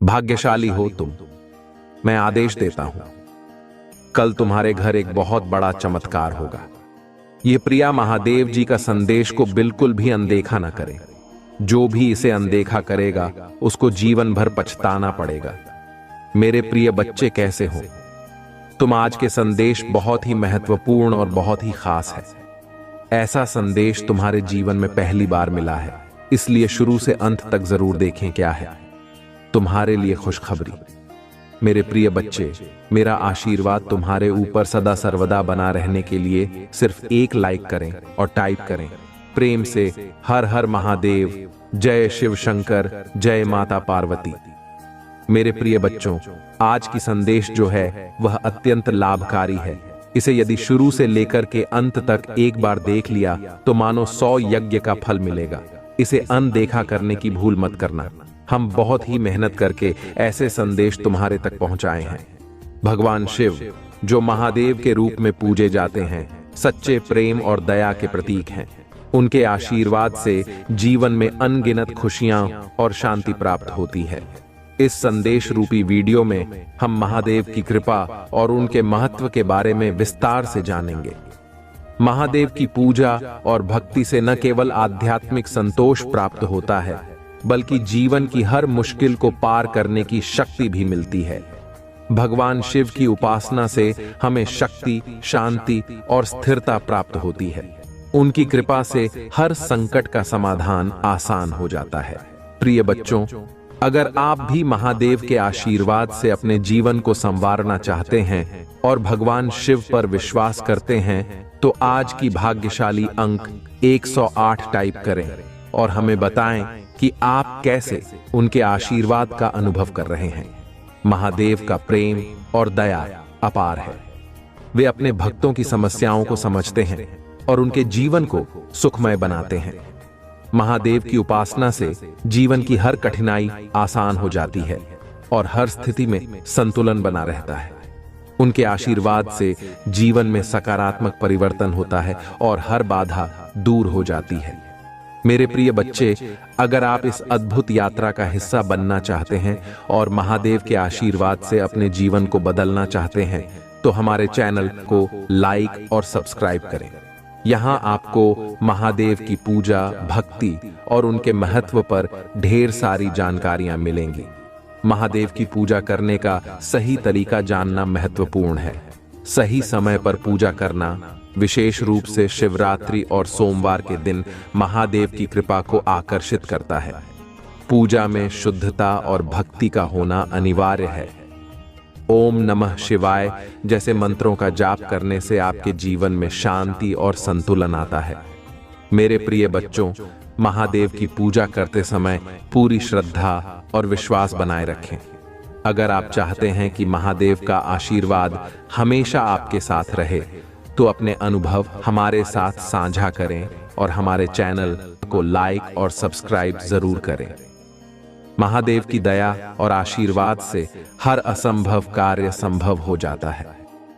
भाग्यशाली हो तुम। मैं आदेश देता हूं, कल तुम्हारे घर एक बहुत बड़ा चमत्कार होगा। यह प्रिया महादेव जी का संदेश को बिल्कुल भी अनदेखा न करें। जो भी इसे अनदेखा करेगा उसको जीवन भर पछताना पड़ेगा। मेरे प्रिय बच्चे, कैसे हो तुम? आज के संदेश बहुत ही महत्वपूर्ण और बहुत ही खास है। ऐसा संदेश तुम्हारे जीवन में पहली बार मिला है, इसलिए शुरू से अंत तक जरूर देखें क्या है। तुम्हारे लिए खुशखबरी। मेरे प्रिय बच्चे, मेरा आशीर्वाद तुम्हारे ऊपर सदा सर्वदा बना रहने के लिए सिर्फ एक लाइक करें और टाइप करें प्रेम से, हर हर महादेव, जय शिव शंकर, जय माता पार्वती। मेरे प्रिय बच्चों, आज की संदेश जो है वह अत्यंत लाभकारी है। इसे यदि शुरू से लेकर के अंत तक एक बार देख लिया तो मानो 100 यज्ञ का फल मिलेगा। इसे अनदेखा करने की भूल मत करना। हम बहुत ही मेहनत करके ऐसे संदेश तुम्हारे तक पहुंचाए हैं। भगवान शिव, जो महादेव के रूप में पूजे जाते हैं, सच्चे प्रेम और दया के प्रतीक हैं। उनके आशीर्वाद से जीवन में अनगिनत खुशियां और शांति प्राप्त होती है। इस संदेश रूपी वीडियो में हम महादेव की कृपा और उनके महत्व के बारे में विस्तार से जानेंगे। महादेव की पूजा और भक्ति से न केवल आध्यात्मिक संतोष प्राप्त होता है, बल्कि जीवन की हर मुश्किल को पार करने की शक्ति भी मिलती है। भगवान शिव की उपासना से हमें शक्ति, शांति और स्थिरता प्राप्त होती है। उनकी कृपा से हर संकट का समाधान आसान हो जाता है। प्रिय बच्चों, अगर आप भी महादेव के आशीर्वाद से अपने जीवन को संवारना चाहते हैं और भगवान शिव पर विश्वास करते हैं, तो आज की भाग्यशाली अंक 108 टाइप करें और हमें बताएं कि आप कैसे उनके आशीर्वाद का अनुभव कर रहे हैं। महादेव का प्रेम और दया अपार है। वे अपने भक्तों की समस्याओं को समझते हैं और उनके जीवन को सुखमय बनाते हैं। महादेव की उपासना से जीवन की हर कठिनाई आसान हो जाती है और हर स्थिति में संतुलन बना रहता है। उनके आशीर्वाद से जीवन में सकारात्मक परिवर्तन होता है और हर बाधा दूर हो जाती है। मेरे प्रिय बच्चे, अगर आप इस अद्भुत यात्रा का हिस्सा बनना चाहते हैं और महादेव के आशीर्वाद से अपने जीवन को बदलना चाहते हैं, तो हमारे चैनल को लाइक और सब्सक्राइब करें। यहाँ आपको महादेव की पूजा, भक्ति और उनके महत्व पर ढेर सारी जानकारियां मिलेंगी। महादेव की पूजा करने का सही तरीका जानना महत्वपूर्ण है। सही समय पर पूजा करना, विशेष रूप से शिवरात्रि और सोमवार के दिन, महादेव की कृपा को आकर्षित करता है। पूजा में शुद्धता और भक्ति का होना अनिवार्य है। ओम नमः शिवाय जैसे मंत्रों का जाप करने से आपके जीवन में शांति और संतुलन आता है। मेरे प्रिय बच्चों, महादेव की पूजा करते समय पूरी श्रद्धा और विश्वास बनाए रखें। अगर आप चाहते हैं कि महादेव का आशीर्वाद हमेशा आपके साथ रहे, तो अपने अनुभव हमारे साथ साझा करें और हमारे चैनल को लाइक और सब्सक्राइब जरूर करें। महादेव की दया और आशीर्वाद से हर असंभव कार्य संभव हो जाता है।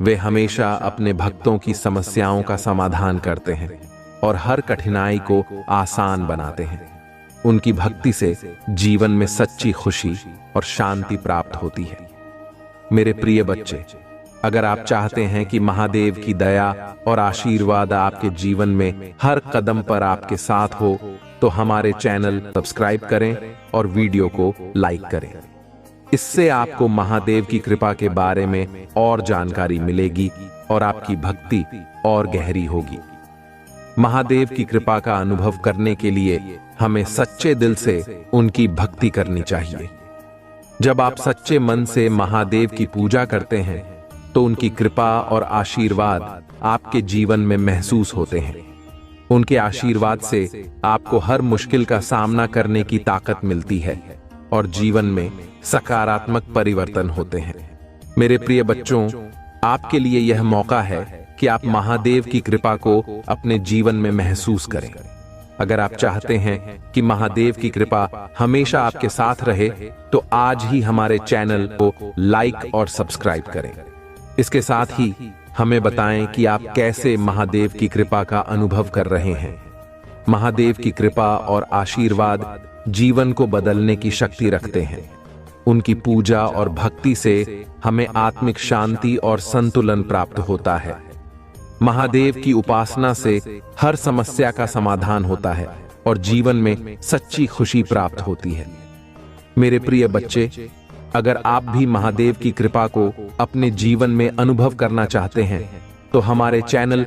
वे हमेशा अपने भक्तों की समस्याओं का समाधान करते हैं और हर कठिनाई को आसान बनाते हैं। उनकी भक्ति से जीवन में सच्ची खुशी और शांति प्राप्त होती है। मेरे प्रिय बच्चे, अगर आप चाहते हैं कि महादेव की दया और आशीर्वाद आपके जीवन में हर कदम पर आपके साथ हो, तो हमारे चैनल सब्सक्राइब करें और वीडियो को लाइक करें। इससे आपको महादेव की कृपा के बारे में और जानकारी मिलेगी और आपकी भक्ति और गहरी होगी। महादेव की कृपा का अनुभव करने के लिए हमें सच्चे दिल से उनकी भक्ति करनी चाहिए। जब आप सच्चे मन से महादेव की पूजा करते हैं, तो उनकी कृपा और आशीर्वाद आपके जीवन में महसूस होते हैं। उनके आशीर्वाद से आपको हर मुश्किल का सामना करने की ताकत मिलती है और जीवन में सकारात्मक परिवर्तन होते हैं। मेरे प्रिय बच्चों, आपके लिए यह मौका है कि आप महादेव की कृपा को अपने जीवन में महसूस करें। अगर आप चाहते हैं कि महादेव की कृपा हमेशा आपके साथ रहे, तो आज ही हमारे चैनल को लाइक और सब्सक्राइब करें। इसके साथ ही हमें बताएं कि आप कैसे महादेव की कृपा का अनुभव कर रहे हैं। महादेव की कृपा और आशीर्वाद जीवन को बदलने की शक्ति रखते हैं। उनकी पूजा और भक्ति से हमें आत्मिक शांति और संतुलन प्राप्त होता है। महादेव की उपासना से हर समस्या का समाधान होता है और जीवन में सच्ची खुशी प्राप्त होती है। मेरे प्रिय बच्चे, अगर आप भी महादेव की कृपा को अपने जीवन में अनुभव करना चाहते हैं तो हमारे चैनल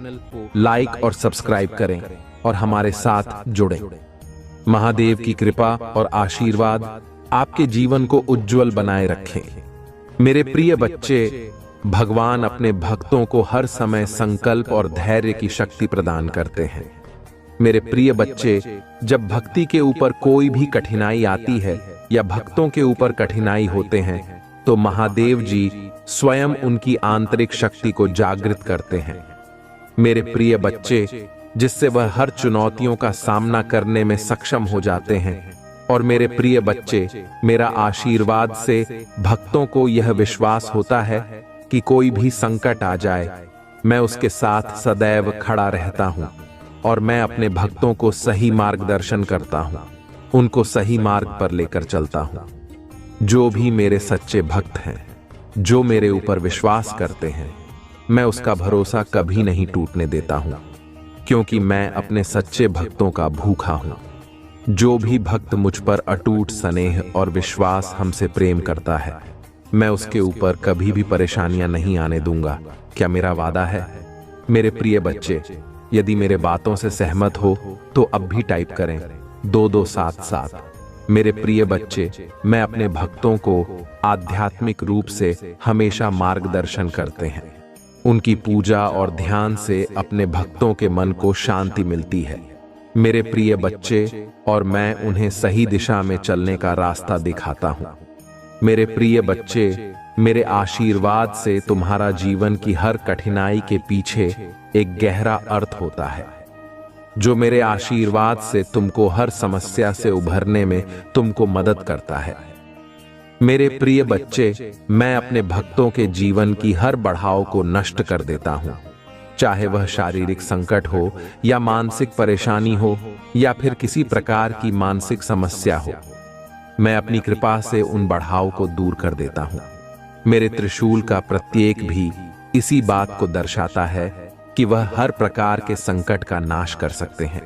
लाइक और सब्सक्राइब करें और हमारे साथ जुड़ें। महादेव की कृपा और आशीर्वाद आपके जीवन को उज्जवल बनाए रखें। मेरे प्रिय बच्चे, भगवान अपने भक्तों को हर समय संकल्प और धैर्य की शक्ति प्रदान करते हैं। मेरे प्रिय बच्चे, जब भक्ति के ऊपर कोई भी कठिनाई आती है या भक्तों के ऊपर कठिनाई होते हैं तो महादेव जी स्वयं उनकी आंतरिक शक्ति को जागृत करते हैं। मेरे प्रिय बच्चे, जिससे वह हर चुनौतियों का सामना करने में सक्षम हो जाते हैं। और मेरे प्रिय बच्चे, मेरा आशीर्वाद से भक्तों को यह विश्वास होता है कि कोई भी संकट आ जाए, मैं उसके साथ सदैव खड़ा रहता हूं और मैं अपने भक्तों को सही मार्गदर्शन करता हूं, उनको सही मार्ग पर लेकर चलता हूं। जो भी मेरे सच्चे भक्त हैं, जो मेरे ऊपर विश्वास करते हैं, मैं उसका भरोसा कभी नहीं टूटने देता हूं, क्योंकि मैं अपने सच्चे भक्तों का भूखा हूं। जो भी भक्त मुझ पर अटूट स्नेह और विश्वास हमसे प्रेम करता है, मैं उसके ऊपर कभी भी परेशानियां नहीं आने दूंगा। क्या मेरा वादा है? मेरे प्रिय बच्चे, यदि मेरे बातों से सहमत हो तो अब भी टाइप करें 2277। मेरे प्रिय बच्चे, मैं अपने भक्तों को आध्यात्मिक रूप से हमेशा मार्गदर्शन करते हैं। उनकी पूजा और ध्यान से अपने भक्तों के मन को शांति मिलती है। मेरे प्रिय बच्चे, और मैं उन्हें सही दिशा में चलने का रास्ता दिखाता हूं। मेरे प्रिय बच्चे, मेरे आशीर्वाद से तुम्हारा जीवन की हर कठिनाई के पीछे एक गहरा अर्थ होता है। जो मेरे आशीर्वाद से तुमको हर समस्या से उभरने में तुमको मदद करता है। मेरे प्रिय बच्चे, मैं अपने भक्तों के जीवन की हर बढ़ाव को नष्ट कर देता हूं, चाहे वह शारीरिक संकट हो या मानसिक परेशानी हो या फिर किसी प्रकार की मानसिक समस्या हो। मैं अपनी कृपा से उन बढ़ाव को दूर कर देता हूं। मेरे त्रिशूल का प्रत्येक भी इसी बात को दर्शाता है कि वह हर प्रकार के संकट का नाश कर सकते हैं।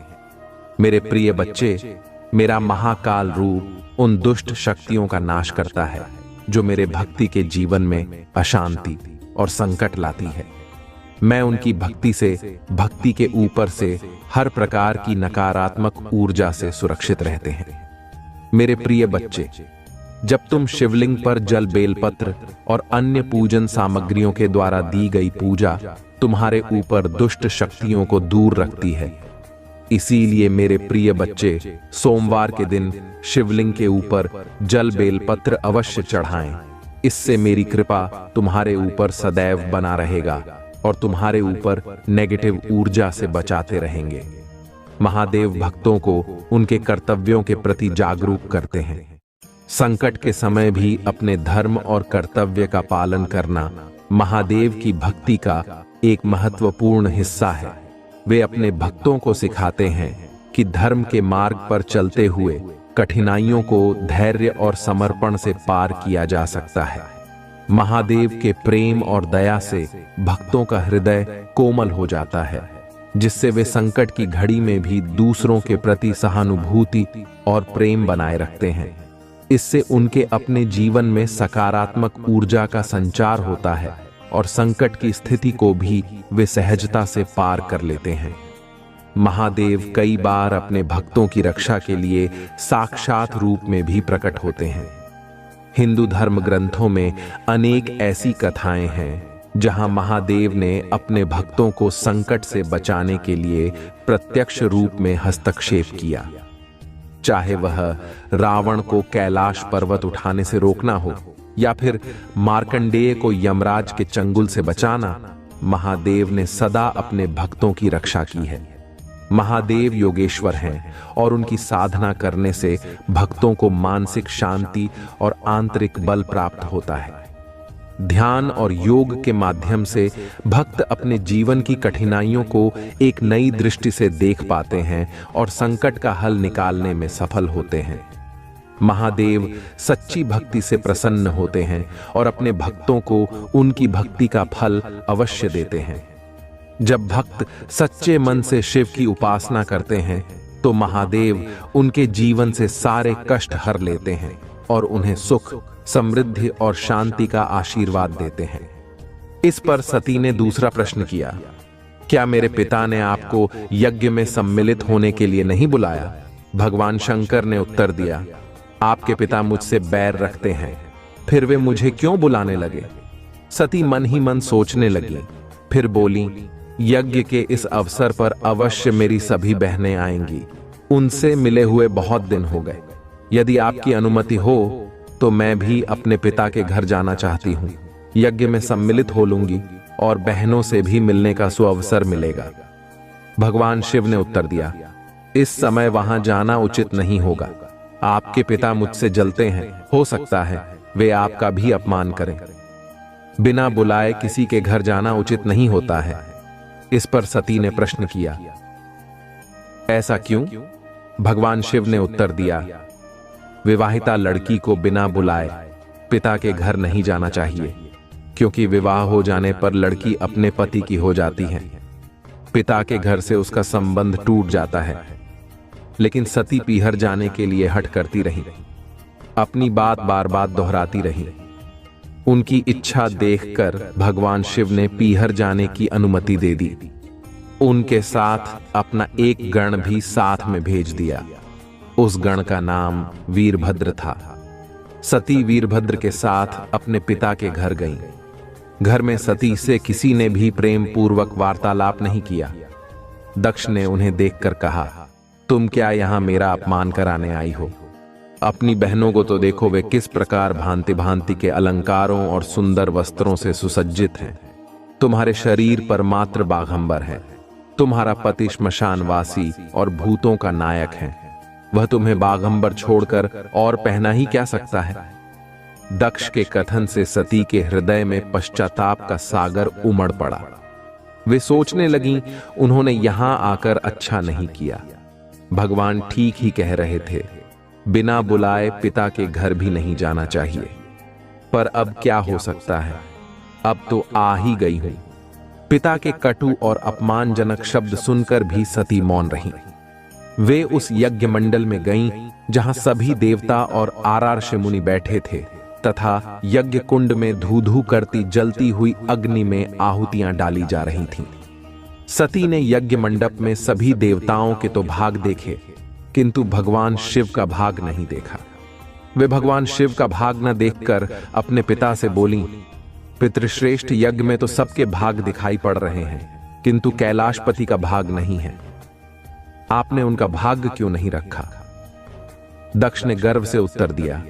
मेरे प्रिय बच्चे, मेरा महाकाल रूप उन दुष्ट शक्तियों का नाश करता है जो मेरे भक्ति के जीवन में अशांति और संकट लाती है। मैं उनकी भक्ति से, भक्ति के ऊपर से हर प्रकार की नकारात्मक ऊर्जा से सुरक्षित रहते हैं। मेरे प्रिय बच्चे, जब तुम शिवलिंग पर जल, बेलपत्र और अन्य पूजन सामग्रियों के द्वारा दी गई पूजा तुम्हारे ऊपर दुष्ट शक्तियों को दूर रखती है। इसीलिए मेरे प्रिय बच्चे, सोमवार के दिन शिवलिंग के ऊपर जल, बेलपत्र अवश्य चढ़ाएं। इससे मेरी कृपा तुम्हारे ऊपर सदैव बना रहेगा और तुम्हारे ऊपर नेगेटिव ऊर्जा से बचाते रहेंगे। महादेव भक्तों को उनके कर्तव्यों के प्रति जागरूक करते हैं। संकट के समय भी अपने धर्म और कर्तव्य का पालन करना महादेव की भक्ति का एक महत्वपूर्ण हिस्सा है। वे अपने भक्तों को सिखाते हैं कि धर्म के मार्ग पर चलते हुए कठिनाइयों को धैर्य और समर्पण से पार किया जा सकता है। महादेव के प्रेम और दया से भक्तों का हृदय कोमल हो जाता है, जिससे वे संकट की घड़ी में भी दूसरों के प्रति सहानुभूति और प्रेम बनाए रखते हैं। इससे उनके अपने जीवन में सकारात्मक ऊर्जा का संचार होता है और संकट की स्थिति को भी वे सहजता से पार कर लेते हैं। महादेव कई बार अपने भक्तों की रक्षा के लिए साक्षात रूप में भी प्रकट होते हैं। हिंदू धर्म ग्रंथों में अनेक ऐसी कथाएं हैं जहां महादेव ने अपने भक्तों को संकट से बचाने के लिए प्रत्यक्ष रूप में हस्तक्षेप किया। चाहे वह रावण को कैलाश पर्वत उठाने से रोकना हो या फिर मार्कंडेय को यमराज के चंगुल से बचाना, महादेव ने सदा अपने भक्तों की रक्षा की है। महादेव योगेश्वर हैं और उनकी साधना करने से भक्तों को मानसिक शांति और आंतरिक बल प्राप्त होता है। ध्यान और योग के माध्यम से भक्त अपने जीवन की कठिनाइयों को एक नई दृष्टि से देख पाते हैं और संकट का हल निकालने में सफल होते हैं। महादेव सच्ची भक्ति से प्रसन्न होते हैं और अपने भक्तों को उनकी भक्ति का फल अवश्य देते हैं। जब भक्त सच्चे मन से शिव की उपासना करते हैं तो महादेव उनके जीवन से सारे कष्ट हर लेते हैं और उन्हें सुख, समृद्धि और शांति का आशीर्वाद देते हैं। इस पर सती ने दूसरा प्रश्न किया, क्या मेरे पिता ने आपको यज्ञ में सम्मिलित होने के लिए नहीं बुलाया? भगवान शंकर ने उत्तर दिया, आपके पिता मुझसे बैर रखते हैं, फिर वे मुझे क्यों बुलाने लगे? सती मन ही मन सोचने लगी, फिर बोली, यज्ञ के इस अवसर पर अवश्य मेरी सभी बहनें आएंगी। उनसे मिले हुए बहुत दिन हो गए। यदि आपकी अनुमति हो तो मैं भी अपने पिता के घर जाना चाहती हूँ। यज्ञ में सम्मिलित हो लूंगी और बहनों से भी मिलने का सुअवसर मिलेगा। भगवान शिव ने उत्तर दिया, इस समय वहां जाना उचित नहीं होगा। आपके पिता मुझसे जलते हैं, हो सकता है वे आपका भी अपमान करें। बिना बुलाए किसी के घर जाना उचित नहीं होता है। इस पर सती ने प्रश्न किया, ऐसा क्यों? भगवान शिव ने उत्तर दिया, विवाहिता लड़की को बिना बुलाए पिता के घर नहीं जाना चाहिए, क्योंकि विवाह हो जाने पर लड़की अपने पति की हो जाती है। पिता के घर से उसका संबंध टूट जाता है। लेकिन सती पीहर जाने के लिए हठ करती रही, अपनी बात बार बार दोहराती रही। उनकी इच्छा देखकर भगवान शिव ने पीहर जाने की अनुमति दे दी। उनके साथ अपना एक गण भी साथ में भेज दिया। उस गण का नाम वीरभद्र था। सती वीरभद्र के साथ अपने पिता के घर गईं। घर में सती से किसी ने भी प्रेम पूर्वक वार्तालाप नहीं किया। दक्ष ने उन्हें देखकर कहा, तुम क्या यहां मेरा अपमान कराने आई हो? अपनी बहनों को तो देखो, वे किस प्रकार भांति भांति के अलंकारों और सुंदर वस्त्रों से सुसज्जित हैं। तुम्हारे शरीर पर मात्र बाघंबर है। तुम्हारा पति श्मशानवासी और भूतों का नायक है। वह तुम्हें बाघंबर छोड़कर और पहना ही क्या सकता है? दक्ष के कथन से सती के हृदय में पश्चाताप का सागर उमड़ पड़ा। वे सोचने लगीं, उन्होंने यहां आकर अच्छा नहीं किया। भगवान ठीक ही कह रहे थे, बिना बुलाए पिता के घर भी नहीं जाना चाहिए। पर अब क्या हो सकता है? अब तो आ ही गई हूं। पिता के कटु और अपमानजनक शब्द सुनकर भी सती मौन रहीं। वे उस यज्ञ मंडल में गईं जहां सभी देवता और आरार्ष मुनि बैठे थे तथा यज्ञ कुंड में धू धू करती जलती हुई अग्नि में आहुतियां डाली जा रही थीं। सती ने यज्ञ मंडप में सभी देवताओं के तो भाग देखे, किंतु भगवान शिव का भाग नहीं देखा। वे भगवान शिव का भाग न देखकर अपने पिता से बोली, पितृश्रेष्ठ यज्ञ में तो सबके भाग दिखाई पड़ रहे हैं, किंतु कैलाशपति का भाग नहीं है। आपने उनका भाग्य क्यों नहीं रखा? दक्ष ने गर्व से उत्तर दिया,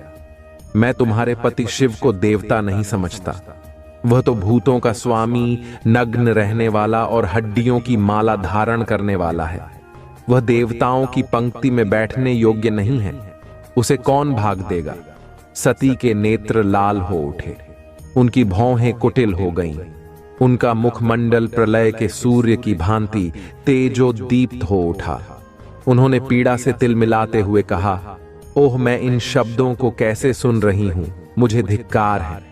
मैं तुम्हारे पति शिव को देवता नहीं समझता। वह तो भूतों का स्वामी, नग्न रहने वाला और हड्डियों की माला धारण करने वाला है। वह देवताओं की पंक्ति में बैठने योग्य नहीं है। उसे कौन भाग देगा? सती के नेत्र लाल हो उठे, उनकी भौहें कुटिल हो गईं। उनका मुखमंडल प्रलय के सूर्य की भांति तेजोदीप्त हो उठा। उन्होंने पीड़ा से तिलमिलाते हुए कहा, ओह, मैं इन शब्दों को कैसे सुन रही हूं, मुझे धिक्कार है।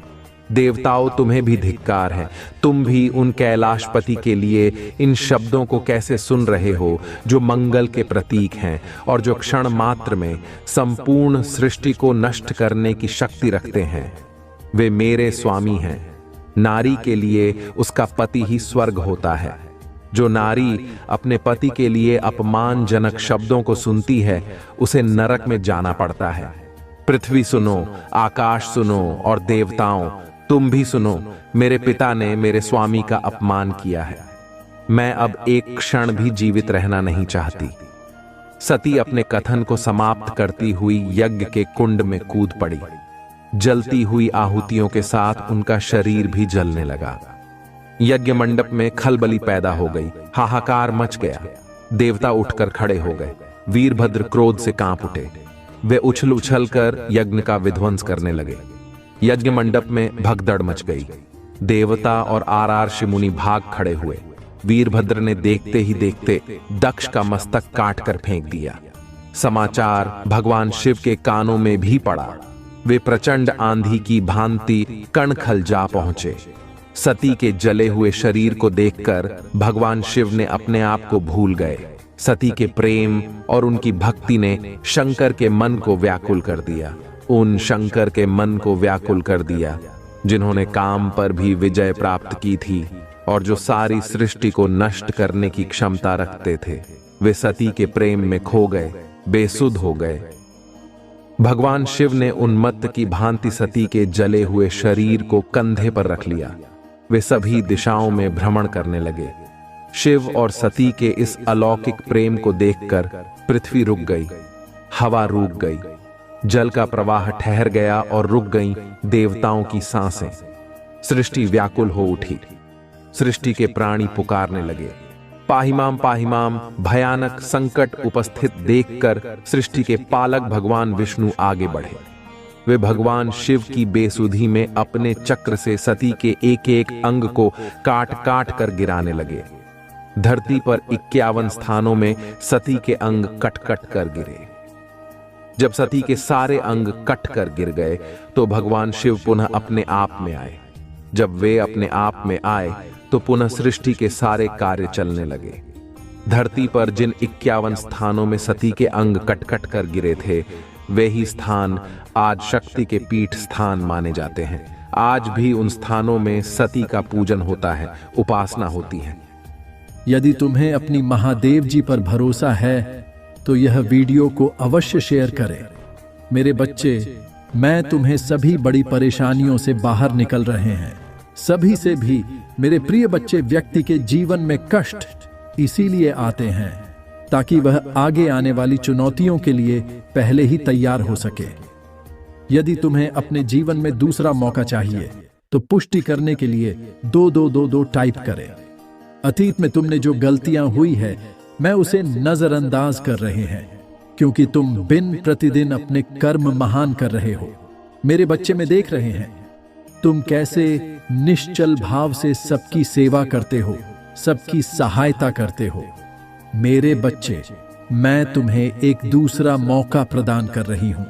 देवताओं, तुम्हें भी धिक्कार है। तुम भी उन कैलाशपति के लिए इन शब्दों को कैसे सुन रहे हो, जो मंगल के प्रतीक हैं और जो क्षण मात्र में संपूर्ण सृष्टि को नष्ट करने की शक्ति रखते हैं। वे मेरे स्वामी हैं। नारी के लिए उसका पति ही स्वर्ग होता है। जो नारी अपने पति के लिए अपमानजनक शब्दों को सुनती है, उसे नरक में जाना पड़ता है। पृथ्वी सुनो, आकाश सुनो और देवताओं, तुम भी सुनो। मेरे पिता ने मेरे स्वामी का अपमान किया है। मैं अब एक क्षण भी जीवित रहना नहीं चाहती। सती अपने कथन को समाप्त करती हुई यज्ञ के कुंड में कूद पड़ी। जलती हुई आहुतियों के साथ उनका शरीर भी जलने लगा। यज्ञ मंडप में खलबली पैदा हो गई, हाहाकार मच गया। देवता उठकर खड़े हो गए। वीरभद्र क्रोध से कांप उठे। वे उछल उछल कर यज्ञ का विध्वंस करने लगे। यज्ञ मंडप में भगदड़ मच गई। देवता और आरार्ष मुनि भाग खड़े हुए। वीरभद्र ने देखते ही देखते दक्ष का मस्तक काट कर फेंक दिया। समाचार भगवान शिव के कानों में भी पड़ा। वे प्रचंड आंधी की भांति कणखल जा पहुंचे। सती के जले हुए शरीर को देखकर भगवान शिव ने अपने आप को भूल गए। सती के प्रेम और उनकी भक्ति ने शंकर के मन को व्याकुल कर दिया। उन शंकर के मन को व्याकुल कर दिया जिन्होंने काम पर भी विजय प्राप्त की थी और जो सारी सृष्टि को नष्ट करने की क्षमता रखते थे। वे सती के प्रेम में खो गए, बेसुध हो गए। भगवान शिव ने उन्मत्त की भांति सती के जले हुए शरीर को कंधे पर रख लिया। वे सभी दिशाओं में भ्रमण करने लगे। शिव और सती के इस अलौकिक प्रेम को देखकर पृथ्वी रुक गई, हवा रुक गई, जल का प्रवाह ठहर गया और रुक गईं देवताओं की सांसें। सृष्टि व्याकुल हो उठी। सृष्टि के प्राणी पुकारने लगे, पाहिमाम पाहिमाम। भयानक संकट उपस्थित देखकर सृष्टि के पालक भगवान विष्णु आगे बढ़े। वे भगवान शिव की बेसुधी में अपने चक्र से सती के एक एक अंग को काट काट कर गिराने लगे। धरती पर 51 स्थानों में सती के अंग कट कट कर गिरे। जब सती के सारे अंग कट कर गिर गए तो भगवान शिव पुनः अपने आप में आए। जब वे अपने आप में आए तो पुनः सृष्टि के सारे कार्य चलने लगे। धरती पर जिन 51 स्थानों में सती के अंग कट कट कर गिरे थे, वे ही स्थान आज शक्ति के पीठ स्थान माने जाते हैं। आज भी उन स्थानों में सती का पूजन होता है, उपासना होती है। यदि तुम्हें अपनी महादेव जी पर भरोसा है तो यह वीडियो को अवश्य शेयर करें। मेरे बच्चे, मैं तुम्हें सभी बड़ी परेशानियों से बाहर निकल रहे हैं। सभी से भी मेरे प्रिय बच्चे, व्यक्ति के जीवन में कष्ट इसीलिए आते हैं ताकि वह आगे आने वाली चुनौतियों के लिए पहले ही तैयार हो सके। यदि तुम्हें अपने जीवन में दूसरा मौका चाहिए तो पुष्टि करने के लिए 2222 टाइप करें। अतीत में तुमने जो गलतियां हुई है, मैं उसे नजरअंदाज कर रहे हैं क्योंकि तुम दिन प्रतिदिन अपने कर्म महान कर रहे हो। मेरे बच्चे में देख रहे हैं तुम कैसे निश्चल भाव से सबकी सेवा करते हो, सबकी सहायता करते हो। मेरे बच्चे, मैं तुम्हें एक दूसरा मौका प्रदान कर रही हूं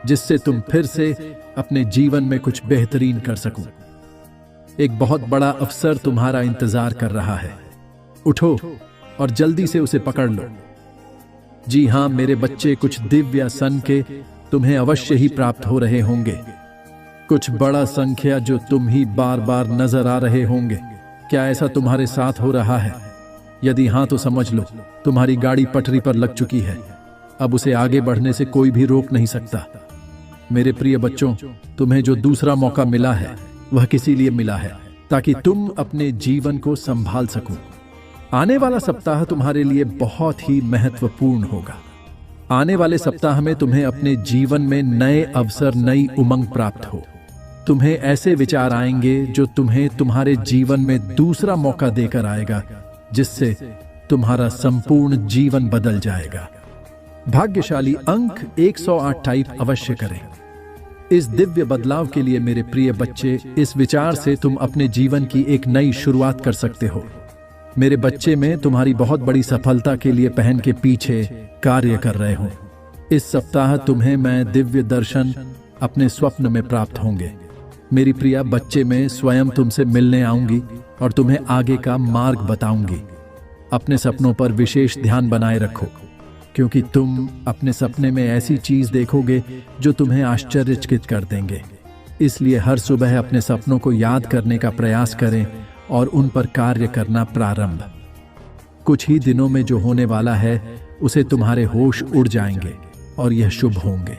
जिससे तुम फिर से अपने जीवन में कुछ बेहतरीन कर सको। एक बहुत बड़ा अवसर तुम्हारा इंतजार कर रहा है। उठो और जल्दी से उसे पकड़ लो। जी हां मेरे बच्चे, कुछ दिव्य सन के तुम्हें अवश्य ही प्राप्त हो रहे होंगे। कुछ बड़ा संख्या जो तुम ही बार बार नजर आ रहे होंगे। क्या ऐसा तुम्हारे साथ हो रहा है? यदि हां तो समझ लो तुम्हारी गाड़ी पटरी पर लग चुकी है। अब उसे आगे बढ़ने से कोई भी रोक नहीं सकता। मेरे प्रिय बच्चों, तुम्हें जो दूसरा मौका मिला है वह किसी लिए मिला है ताकि तुम अपने जीवन को संभाल सको। आने वाला सप्ताह तुम्हारे लिए बहुत ही महत्वपूर्ण होगा। आने वाले सप्ताह में तुम्हें अपने जीवन में नए अवसर, नई उमंग प्राप्त हो। तुम्हें ऐसे विचार आएंगे जो तुम्हें तुम्हारे जीवन में दूसरा मौका देकर आएगा, जिससे तुम्हारा संपूर्ण जीवन बदल जाएगा। भाग्यशाली अंक 108 टाइप अवश्य करें। इस दिव्य बदलाव के लिए मेरे प्रिय बच्चे, इस विचार से तुम अपने जीवन की एक नई शुरुआत कर सकते हो। मेरे बच्चे, में तुम्हारी बहुत बड़ी सफलता के लिए पहन के पीछे कार्य कर रहे हो। इस सप्ताह तुम्हें मैं दिव्य दर्शन अपने स्वप्न में प्राप्त होंगे। मेरी प्रिया बच्चे, में स्वयं तुमसे मिलने आऊंगी और तुम्हें आगे का मार्ग बताऊंगी। अपने सपनों पर विशेष ध्यान बनाए रखो क्योंकि तुम अपने सपने में ऐसी चीज देखोगे जो तुम्हें आश्चर्यचकित कर देंगे। इसलिए हर सुबह अपने सपनों को याद करने का प्रयास करें और उन पर कार्य करना प्रारंभ। कुछ ही दिनों में जो होने वाला है उसे तुम्हारे होश उड़ जाएंगे और यह शुभ होंगे।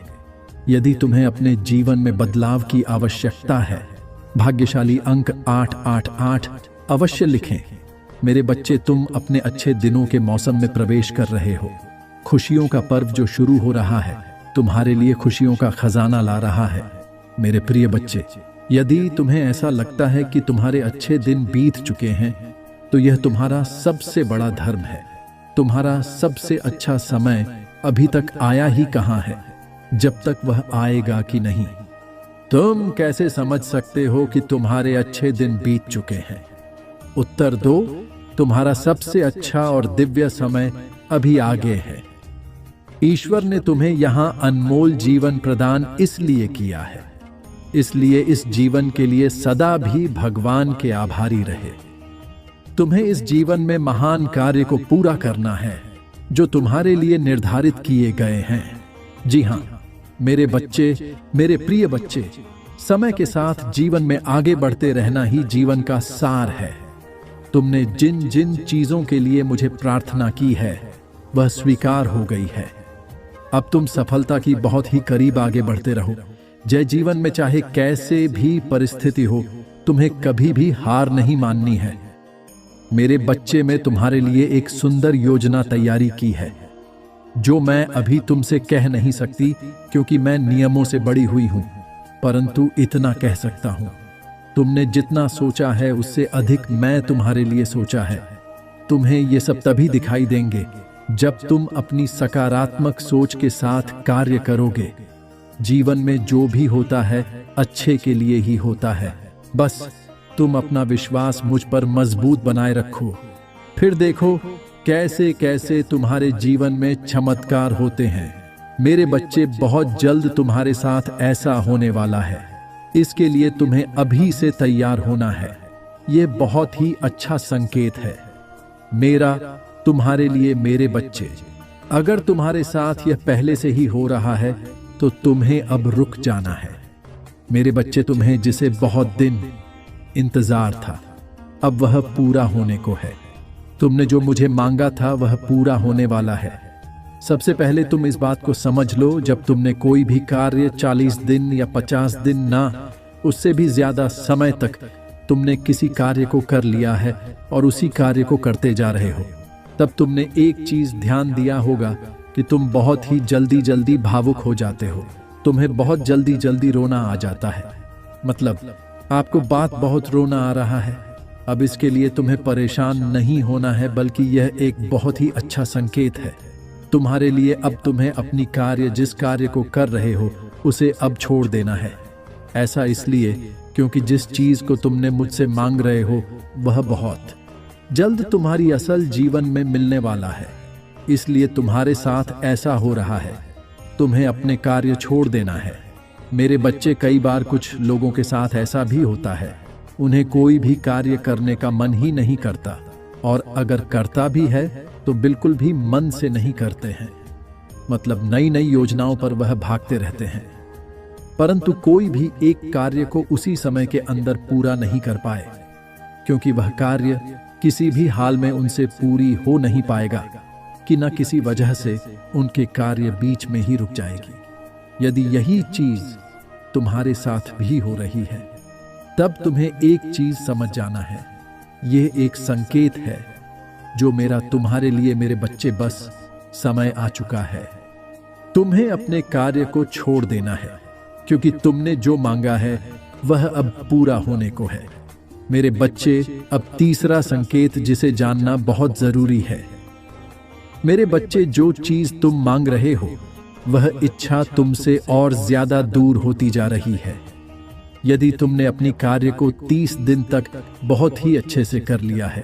यदि तुम्हें अपने जीवन में बदलाव की आवश्यकता है, भाग्यशाली अंक 888 अवश्य लिखें। मेरे बच्चे, तुम अपने अच्छे दिनों के मौसम में प्रवेश कर रहे हो। खुशियों का पर्व जो शुरू हो रहा है तुम्हारे लिए खुशियों का खजाना ला रहा है। मेरे प्रिय बच्चे, यदि तुम्हें ऐसा लगता है कि तुम्हारे अच्छे दिन बीत चुके हैं तो यह तुम्हारा सबसे बड़ा धर्म है। तुम्हारा सबसे अच्छा समय अभी तक आया ही कहां है, जब तक वह आएगा कि नहीं। तुम कैसे समझ सकते हो कि तुम्हारे अच्छे दिन बीत चुके हैं? उत्तर दो, तुम्हारा सबसे अच्छा और दिव्य समय अभी आगे है। ईश्वर ने तुम्हें यहां अनमोल जीवन प्रदान इसलिए किया है, इसलिए इस जीवन के लिए सदा भी भगवान के आभारी रहे। तुम्हें इस जीवन में महान कार्य को पूरा करना है जो तुम्हारे लिए निर्धारित किए गए हैं। जी हां मेरे बच्चे, मेरे प्रिय बच्चे, समय के साथ जीवन में आगे बढ़ते रहना ही जीवन का सार है। तुमने जिन जिन चीजों के लिए मुझे प्रार्थना की है वह स्वीकार हो गई है। अब तुम सफलता की बहुत ही करीब आगे बढ़ते रहो। जय जीवन में चाहे कैसे भी परिस्थिति हो, तुम्हें कभी भी हार नहीं माननी है। मेरे बच्चे, मैं तुम्हारे लिए एक सुंदर योजना तैयारी की है जो मैं अभी तुमसे कह नहीं सकती क्योंकि मैं नियमों से बड़ी हुई हूं, परंतु इतना कह सकता हूं, तुमने जितना सोचा है उससे अधिक मैं तुम्हारे लिए सोचा है। तुम्हें ये सब तभी दिखाई देंगे जब तुम अपनी सकारात्मक सोच के साथ कार्य करोगे। जीवन में जो भी होता है अच्छे के लिए ही होता है। बस तुम अपना विश्वास मुझ पर मजबूत बनाए रखो, फिर देखो कैसे कैसे तुम्हारे जीवन में चमत्कार होते हैं। मेरे बच्चे, बहुत जल्द तुम्हारे साथ ऐसा होने वाला है। इसके लिए तुम्हें अभी से तैयार होना है। यह बहुत ही अच्छा संकेत है मेरा तुम्हारे लिए। मेरे बच्चे, अगर तुम्हारे साथ यह पहले से ही हो रहा है तो तुम्हें अब रुक जाना है। मेरे बच्चे, तुम्हें जिसे बहुत दिन इंतजार था अब वह पूरा होने को है। तुमने जो मुझे मांगा था वह पूरा होने वाला है। सबसे पहले तुम इस बात को समझ लो, जब तुमने कोई भी कार्य 40 दिन या 50 दिन ना, उससे भी ज्यादा समय तक तुमने किसी कार्य को कर लिया है और उसी कार्य को करते जा रहे हो, तब तुमने एक चीज ध्यान दिया होगा कि तुम बहुत ही जल्दी जल्दी भावुक हो जाते हो। तुम्हें बहुत जल्दी जल्दी रोना आ जाता है। मतलब आपको बात बहुत रोना आ रहा है। अब इसके लिए तुम्हें परेशान नहीं होना है, बल्कि यह एक बहुत ही अच्छा संकेत है तुम्हारे लिए। अब तुम्हें अपनी कार्य, जिस कार्य को कर रहे हो उसे अब छोड़ देना है। ऐसा इसलिए क्योंकि जिस चीज को तुमने मुझसे मांग रहे हो वह बहुत जल्द तुम्हारी असल जीवन में मिलने वाला है। इसलिए तुम्हारे साथ ऐसा हो रहा है। तुम्हें अपने कार्य छोड़ देना है। मेरे बच्चे, कई बार कुछ लोगों के साथ ऐसा भी होता है, उन्हें कोई भी कार्य करने का मन ही नहीं करता, और अगर करता भी है तो बिल्कुल भी मन से नहीं करते हैं। मतलब नई नई योजनाओं पर वह भागते रहते हैं, परंतु कोई भी एक कार्य को उसी समय के अंदर पूरा नहीं कर पाए, क्योंकि वह कार्य किसी भी हाल में उनसे पूरी हो नहीं पाएगा कि न किसी वजह से उनके कार्य बीच में ही रुक जाएगी। यदि यही चीज तुम्हारे साथ भी हो रही है तब तुम्हें एक चीज समझ जाना है, यह एक संकेत है जो मेरा तुम्हारे लिए। मेरे बच्चे, बस समय आ चुका है। तुम्हें अपने कार्य को छोड़ देना है, क्योंकि तुमने जो मांगा है वह अब पूरा होने को है। मेरे बच्चे, अब तीसरा संकेत जिसे जानना बहुत जरूरी है। मेरे बच्चे, जो चीज तुम मांग रहे हो वह इच्छा तुमसे और ज्यादा दूर होती जा रही है। यदि तुमने अपनी कार्य को 30 दिन तक बहुत ही अच्छे से कर लिया है,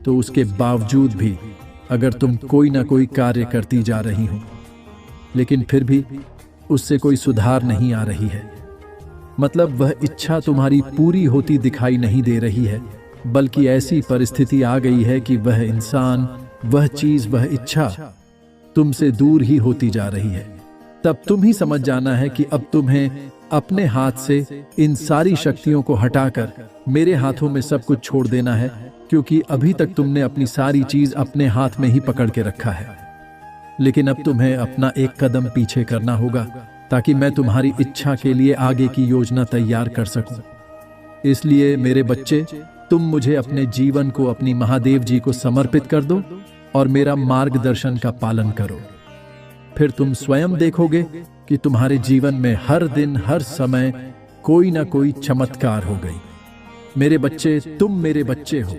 तो उसके बावजूद भी अगर तुम कोई ना कोई कार्य करती जा रही हो, लेकिन फिर भी उससे कोई सुधार नहीं आ रही है, मतलब वह इच्छा तुम्हारी पूरी होती दिखाई नहीं दे रही है, बल्कि ऐसी परिस्थिति आ गई है कि वह इंसान, वह चीज, वह इच्छा तुमसे दूर ही होती जा रही है, तब तुम ही समझ जाना है कि अब तुम्हें अपने हाथ से इन सारी शक्तियों को हटाकर मेरे हाथों में सब कुछ छोड़ देना है, क्योंकि अभी तक तुमने अपनी सारी चीज अपने हाथ में ही पकड़ के रखा है। लेकिन अब तुम्हें अपना एक कदम पीछे करना होगा ताकि मैं तुम्हारी इच्छा के लिए आगे की योजना तैयार कर सकूं। इसलिए मेरे बच्चे, तुम मुझे अपने जीवन को अपनी महादेव जी को समर्पित कर दो और मेरा मार्गदर्शन का पालन करो। फिर तुम स्वयं देखोगे कि तुम्हारे जीवन में हर दिन, हर समय कोई ना कोई चमत्कार हो गई। मेरे बच्चे, तुम मेरे बच्चे हो।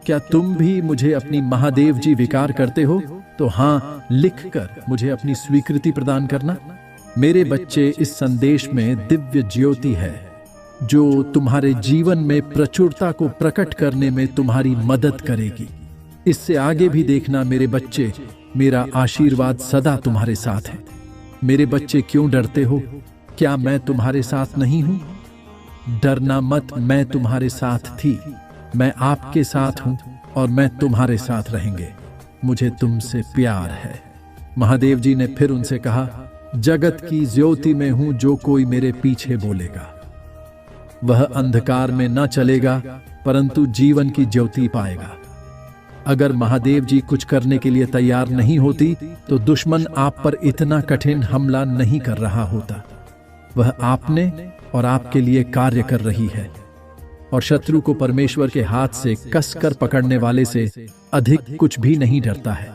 क्या तुम भी मुझे अपनी महादेव जी विकार करते हो? तो हाँ लिखकर मुझे अपनी स्वीकृति प्रदान करना। मेरे बच्चे, इस संदेश में दिव्य ज्योति है जो तुम्हारे जीवन में प्रचुरता को प्रकट करने में तुम्हारी मदद करेगी। इससे आगे भी देखना मेरे बच्चे, मेरा आशीर्वाद सदा तुम्हारे साथ है। मेरे बच्चे क्यों डरते हो? क्या मैं तुम्हारे साथ नहीं हूं? डरना मत, मैं तुम्हारे साथ थी, मैं आपके साथ हूं और मैं तुम्हारे साथ रहेंगे। मुझे तुमसे प्यार है। महादेव जी ने फिर उनसे कहा, जगत की ज्योति में हूं, जो कोई मेरे पीछे बोलेगा वह अंधकार में न चलेगा परंतु जीवन की ज्योति पाएगा। अगर महादेव जी कुछ करने के लिए तैयार नहीं होती तो दुश्मन आप पर इतना कठिन हमला नहीं कर रहा होता। वह आपने और आपके लिए कार्य कर रही है और शत्रु को परमेश्वर के हाथ से कसकर पकड़ने वाले से अधिक कुछ भी नहीं डरता है।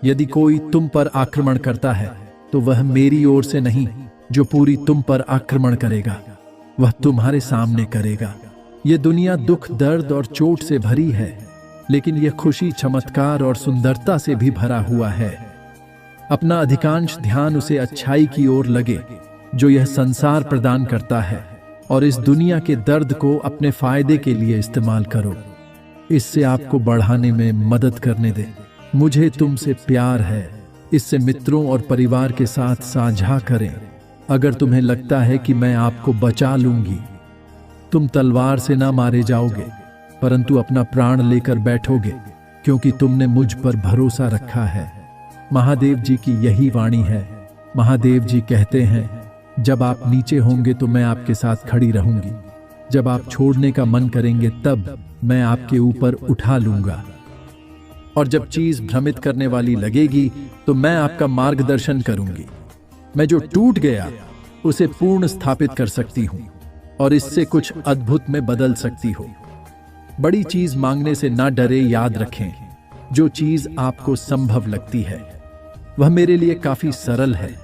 यदि कोई तुम पर आक्रमण करता है तो वह मेरी ओर से नहीं, जो पूरी तुम पर आक्रमण करेगा वह तुम्हारे सामने करेगा। यह दुनिया दुख, दर्द और चोट से भरी है, लेकिन यह खुशी, चमत्कार और सुंदरता से भी भरा हुआ है। अपना अधिकांश ध्यान उसे अच्छाई की ओर लगे जो यह संसार प्रदान करता है और इस दुनिया के दर्द को अपने फायदे के लिए इस्तेमाल करो। इससे आपको बढ़ाने में मदद करने दे। मुझे तुमसे प्यार है, इससे मित्रों और परिवार के साथ साझा करें। अगर तुम्हें लगता है कि मैं आपको बचा लूंगी, तुम तलवार से ना मारे जाओगे परंतु अपना प्राण लेकर बैठोगे, क्योंकि तुमने मुझ पर भरोसा रखा है। महादेव जी की यही वाणी है। महादेव जी कहते हैं, जब आप नीचे होंगे तो मैं आपके साथ खड़ी रहूंगी, जब आप छोड़ने का मन करेंगे तब मैं आपके ऊपर उठा लूंगा, और जब चीज भ्रमित करने वाली लगेगी तो मैं आपका मार्गदर्शन करूंगी। मैं जो टूट गया उसे पूर्ण स्थापित कर सकती हूं और इससे कुछ अद्भुत में बदल सकती हो। बड़ी चीज मांगने से ना डरे, याद रखें जो चीज आपको संभव लगती है वह मेरे लिए काफी सरल है।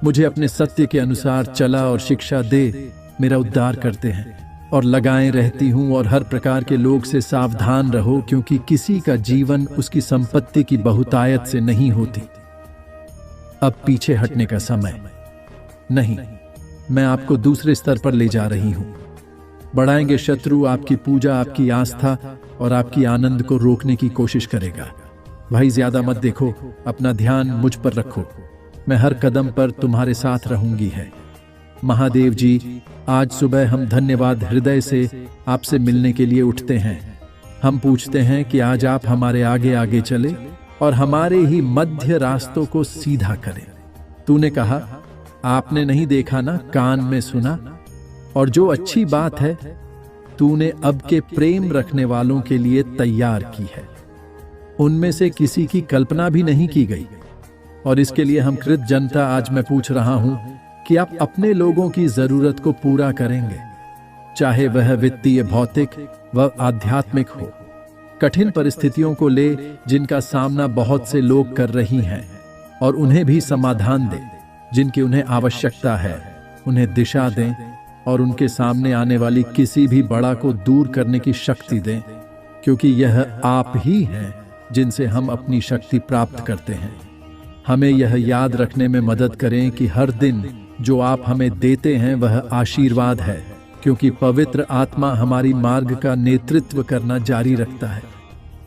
मुझे अपने सत्य के अनुसार चला और शिक्षा दे मेरा उद्धार करते हैं और लगाए रहती हूं। और हर प्रकार के लोग से सावधान रहो, क्योंकि किसी का जीवन उसकी संपत्ति की बहुतायत से नहीं होती। अब पीछे हटने का समय नहीं, मैं आपको दूसरे स्तर पर ले जा रही हूं। बढ़ाएंगे शत्रु आपकी पूजा, आपकी आस्था और आपकी आनंद को रोकने की कोशिश करेगा। भाई ज्यादा मत देखो, अपना ध्यान मुझ पर रखो, मैं हर कदम पर तुम्हारे साथ रहूंगी है। महादेव जी, आज सुबह हम धन्यवाद हृदय से आपसे मिलने के लिए उठते हैं। हम पूछते हैं कि आज आप हमारे आगे आगे चले और हमारे ही मध्य रास्तों को सीधा करें। तूने कहा, आपने नहीं देखा ना, कान में सुना, और जो अच्छी बात है तूने अब के प्रेम रखने वालों के लिए तैयार की है। उनमें से किसी की कल्पना भी नहीं की गई, और इसके लिए हम कृत जनता आज मैं पूछ रहा हूं कि आप अपने लोगों की जरूरत को पूरा करेंगे, चाहे वह वित्तीय, भौतिक व आध्यात्मिक हो। कठिन परिस्थितियों को ले जिनका सामना बहुत से लोग कर रही हैं, और उन्हें भी समाधान दें। जिनकी उन्हें आवश्यकता है उन्हें दिशा दें, और उनके सामने आने वाली किसी भी बड़ा को दूर करने की शक्ति दें, क्योंकि यह आप ही हैं जिनसे हम अपनी शक्ति प्राप्त करते हैं। हमें यह याद रखने में मदद करें कि हर दिन जो आप हमें देते हैं वह आशीर्वाद है, क्योंकि पवित्र आत्मा हमारी मार्ग का नेतृत्व करना जारी रखता है।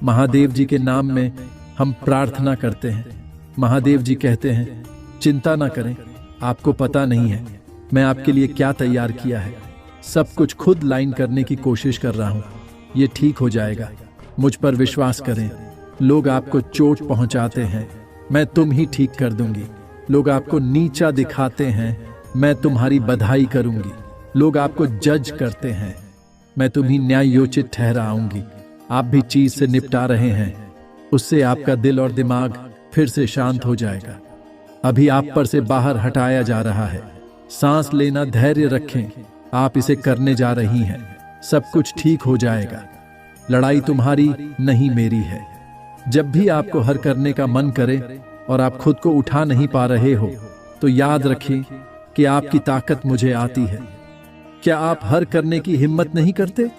महादेव जी के नाम में हम प्रार्थना करते हैं। महादेव जी कहते हैं, चिंता ना करें, आपको पता नहीं है मैं आपके लिए क्या तैयार किया है। सब कुछ खुद लाइन करने की कोशिश कर रहा हूं, ये ठीक हो जाएगा, मुझ पर विश्वास करें। लोग आपको चोट पहुंचाते हैं, मैं तुम ही ठीक कर दूंगी। लोग आपको नीचा दिखाते हैं, मैं तुम्हारी बधाई करूंगी। लोग आपको जज करते हैं, मैं तुम्हें न्यायोचित ठहराऊंगी। आप भी चीज से निपटा रहे हैं, उससे आपका दिल और दिमाग फिर से शांत हो जाएगा। अभी आप पर से बाहर हटाया जा रहा है। सांस लेना, धैर्य रखें, आप इसे करने जा रही हैं। सब कुछ ठीक हो जाएगा। लड़ाई तुम्हारी नहीं मेरी है। जब भी आपको हर करने का मन करे और आप खुद को उठा नहीं पा रहे हो तो याद रखें कि आपकी ताकत मुझे आती है। क्या आप हर करने की हिम्मत नहीं करते?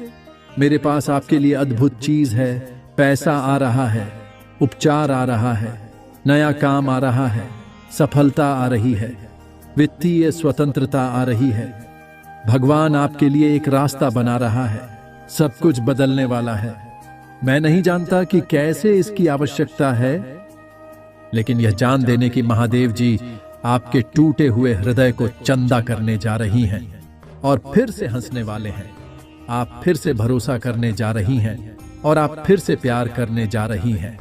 मेरे पास आपके लिए अद्भुत चीज है। पैसा आ रहा है, उपचार आ रहा है, नया काम आ रहा है, सफलता आ रही है, वित्तीय स्वतंत्रता आ रही है। भगवान आपके लिए एक रास्ता बना रहा है। सब कुछ बदलने वाला है। मैं नहीं जानता कि कैसे इसकी आवश्यकता है, लेकिन यह जान देने की महादेव जी आपके टूटे हुए हृदय को चंदा करने जा रही हैं और फिर से हंसने वाले हैं। आप फिर से भरोसा करने जा रही हैं और आप फिर से प्यार करने जा रही हैं।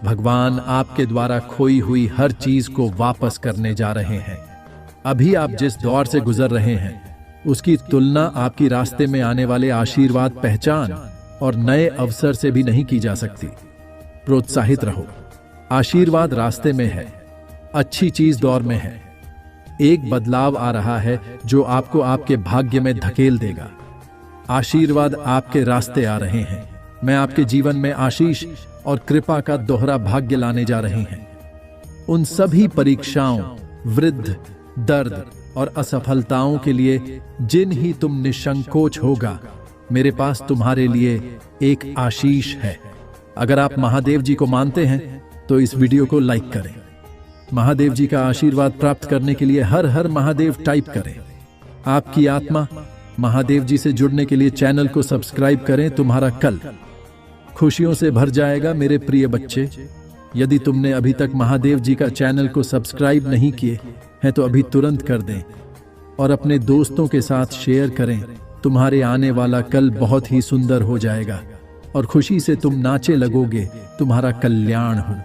भगवान आपके द्वारा खोई हुई हर चीज को वापस करने जा रहे हैं। अभी आप जिस दौर से गुजर रहे हैं उसकी तुलना आपकी रास्ते में आने वाले आशीर्वाद, पहचान और नए अवसर से भी नहीं की जा सकती। प्रोत्साहित रहो, आशीर्वाद रास्ते में है, अच्छी चीज दौर में है। एक बदलाव आ रहा है जो आपको आपके भाग्य में धकेल देगा। आशीर्वाद आपके रास्ते आ रहे हैं। मैं आपके जीवन में आशीष और कृपा का दोहरा भाग्य लाने जा रही हैं। उन सभी परीक्षाओं, वृद्ध, दर्द और असफलताओं के लिए जिन ही तुम निसंकोच होगा, मेरे पास तुम्हारे लिए एक आशीष है। अगर आप महादेव जी को मानते हैं तो इस वीडियो को लाइक करें। महादेव जी का आशीर्वाद प्राप्त करने के लिए हर हर महादेव टाइप करें। आपकी आत्मा महादेव जी से जुड़ने के लिए चैनल को सब्सक्राइब करें। तुम्हारा कल खुशियों से भर जाएगा। मेरे प्रिय बच्चे, यदि तुमने अभी तक महादेव जी का चैनल को सब्सक्राइब नहीं किए हैं तो अभी तुरंत कर दें और अपने दोस्तों के साथ शेयर करें। तुम्हारे आने वाला कल बहुत ही सुंदर हो जाएगा और खुशी से तुम नाचे लगोगे। तुम्हारा कल्याण हो।